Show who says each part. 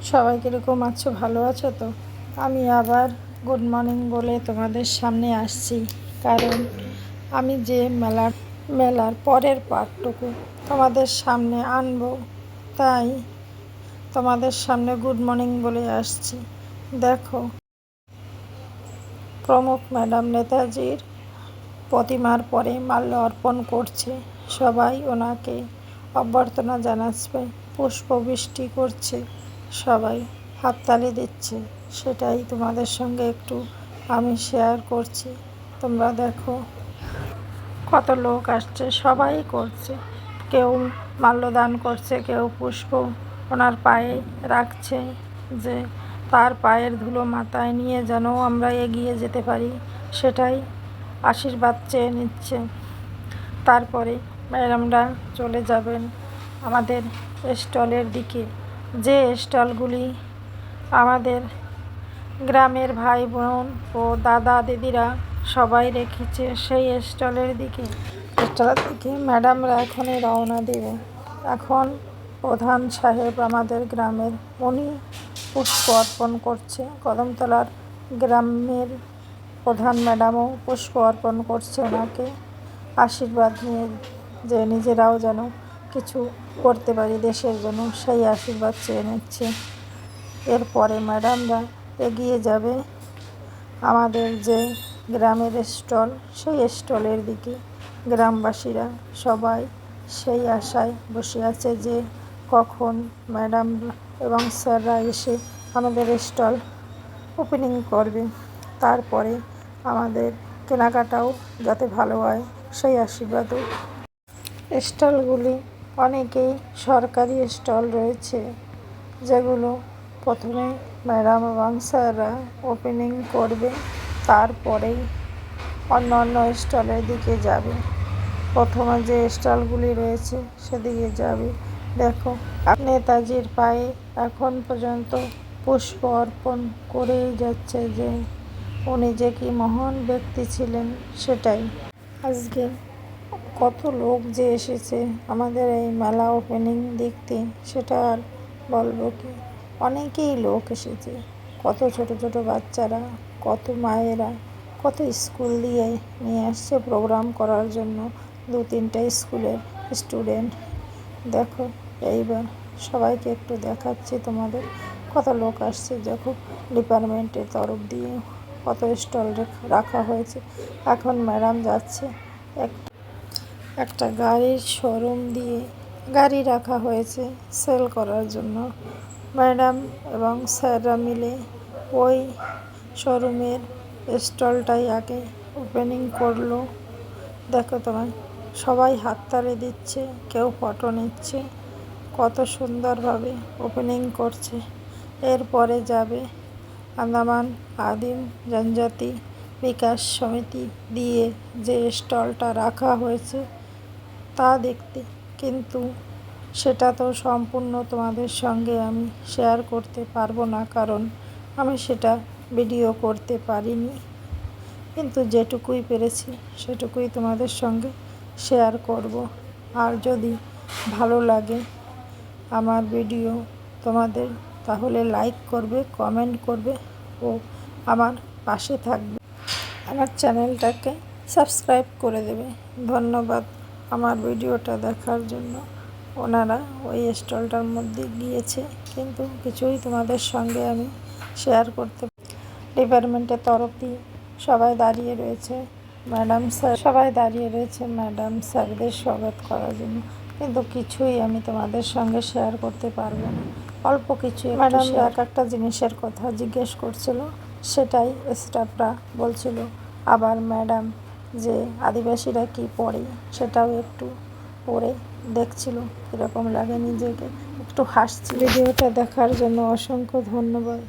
Speaker 1: সবাই কীরকম আছো, ভালো আছো তো? আমি আবার গুড মর্নিং বলে তোমাদের সামনে আসছি, কারণ আমি যে মেলার পরের পার্টটুকু তোমাদের সামনে আনবো, তাই তোমাদের সামনে গুড মর্নিং বলে আসছি। দেখো, প্রমুখ ম্যাডাম নেতাজির প্রতিমার পরে মাল্য অর্পণ করছে। সবাই ওনাকে অভ্যর্থনা জানাচ্ছে, পুষ্পবৃষ্টি করছে, সবাই হাততালি দিচ্ছে। সেটাই তোমাদের সঙ্গে একটু আমি শেয়ার করছি। তোমরা দেখো কত লোক আসছে, সবাই করছে। কেউ মাল্যদান করছে, কেউ পুষ্প ওনার পায়ে রাখছে, যে তার পায়ের ধুলো মাথায় নিয়ে যেন আমরা এগিয়ে যেতে পারি, সেটাই আশীর্বাদ চেয়ে নিচ্ছে। তারপরে ম্যাডামরা চলে যাবেন আমাদের স্টলের দিকে, যে স্টলগুলি আমাদের গ্রামের ভাই বোন ও দাদা দিদিরা সবাই রেখেছে, সেই স্টলের দিকে ম্যাডামরা এখনই রওনা দেবে। এখন প্রধান সাহেব আমাদের গ্রামের, উনি পুষ্প অর্পণ করছে। কদমতলার গ্রামের প্রধান ম্যাডামও পুষ্প অর্পণ করছে ওনাকে, আশীর্বাদ নিয়ে, যে নিজেরাও যেন কিছু করতে পারি দেশের জন্য, সেই আশীর্বাদ চেয়ে নিচ্ছে। এরপরে ম্যাডামরা এগিয়ে যাবে আমাদের যে গ্রামের স্টল, সেই স্টলের দিকে। গ্রামবাসীরা সবাই সেই আশায় বসে আছে যে কখন ম্যাডাম এবং স্যাররা এসে আমাদের স্টল ওপেনিং করবে। তারপরে আমাদের কেনাকাটাও যাতে ভালো হয়, সেই আশীর্বাদও। স্টলগুলি অনেকেই সরকারি স্টল রয়েছে, যেগুলো প্রথমে ম্যাডাম এবং স্যাররা ওপেনিং করবে, তারপরেই অন্য অন্য স্টলের দিকে যাবে। প্রথমে যে স্টলগুলি রয়েছে সেদিকে যাবে। দেখো, নেতাজির পায়ে এখন পর্যন্ত পুষ্প অর্পণ করেই যাচ্ছে, যে উনি যে কি মহান ব্যক্তি ছিলেন সেটাই। আজকে কত লোক যে এসেছে আমাদের এই মেলা ওপেনিং দেখতে, সেটা আর বলবো কি। অনেকেই লোক এসেছে, কত ছোট ছোট বাচ্চারা, কত মায়েরা, কত স্কুল দিয়ে নিয়ে আসছে প্রোগ্রাম করার জন্য, 2-3টা স্কুলের স্টুডেন্ট। দেখো, এইবার সবাইকে একটু দেখাচ্ছি তোমাদের, কত লোক আসছে। দেখো, ডিপার্টমেন্টের তরফ দিয়ে কত স্টল রাখা হয়েছে। এখন ম্যাডাম যাচ্ছে একটা গাড়ির শোরুম দিয়ে, গাড়ি রাখা হয়েছে সেল করার জন্য। ম্যাডাম এবং স্যাররা মিলে ওই শোরুমের স্টলটাই আগে ওপেনিং করলো। দেখো তোমায়, সবাই হাততালি দিচ্ছে, কেউ ফটো নিচ্ছে, কত সুন্দরভাবে ওপেনিং করছে। এরপরে যাবে আন্দামান আদিম জনজাতি বিকাশ সমিতি দিয়ে যে স্টলটা রাখা হয়েছে তা দেখতে, কিন্তু সেটা তো সম্পূর্ণ তোমাদের সঙ্গে আমি শেয়ার করতে পারবো না, কারণ আমি সেটা ভিডিও করতে পারিনি। কিন্তু যেটুকুই পেরেছি সেটুকুই তোমাদের সঙ্গে শেয়ার করব। আর যদি ভালো লাগে আমার ভিডিও তোমাদের, তাহলে লাইক করবে, কমেন্ট করবে ও আমার পাশে থাকবে। আমার চ্যানেলটাকে সাবস্ক্রাইব করে দেবে। ধন্যবাদ আমার ভিডিওটা দেখার জন্য। ওনারা ওই স্টলটার মধ্যে গিয়েছে, কিন্তু কিছুই তোমাদের সঙ্গে আমি শেয়ার করতে। ডিপার্টমেন্টের তরফ দিয়ে সবাই দাঁড়িয়ে রয়েছে, ম্যাডাম স্যার সবাই দাঁড়িয়ে রয়েছে ম্যাডাম স্যারদের স্বাগত করার জন্য, কিন্তু কিছুই আমি তোমাদের সঙ্গে শেয়ার করতে পারবো না। অল্প কিছু ম্যাডাম এক একটা জিনিসের কথা জিজ্ঞেস করছিল, সেটাই স্টাফরা বলছিল। আবার ম্যাডাম যে আদিবাসীরা কি পড়ে সেটাও একটু পড়ে দেখছিল, কীরকম লাগে নিজেকে, একটু হাসছি। ভিডিওটা দেখার জন্য অসংখ্য ধন্যবাদ।